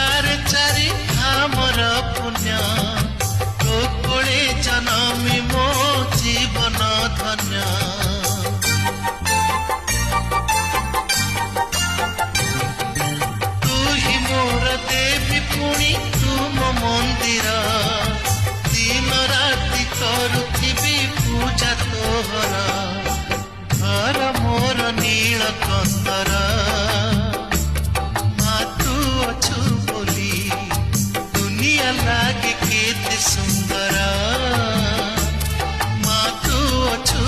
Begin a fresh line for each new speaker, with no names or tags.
ଆରେ ଚାରି ଆମର ପୁଣ୍ୟ ତୋ କୋଳେ ଜନମି ମୋ ଜୀବନ ଧନ୍ୟ ତୁ ହିଁ ମୋର ଦେବୀ ପୁଣି ତୁମ ମନ୍ଦିର ଦିନ ରାତି କରୁଥିବି ପୂଜା ତୋହର ଘର ମୋର ନୀଳ କନ୍ଦର ମା ତୁ ଅଛୁ ବୋଲି ଦୁନିଆ ଲାଗେ କେତେ ସୁନ୍ଦର ମା ତୁ ଅଛୁ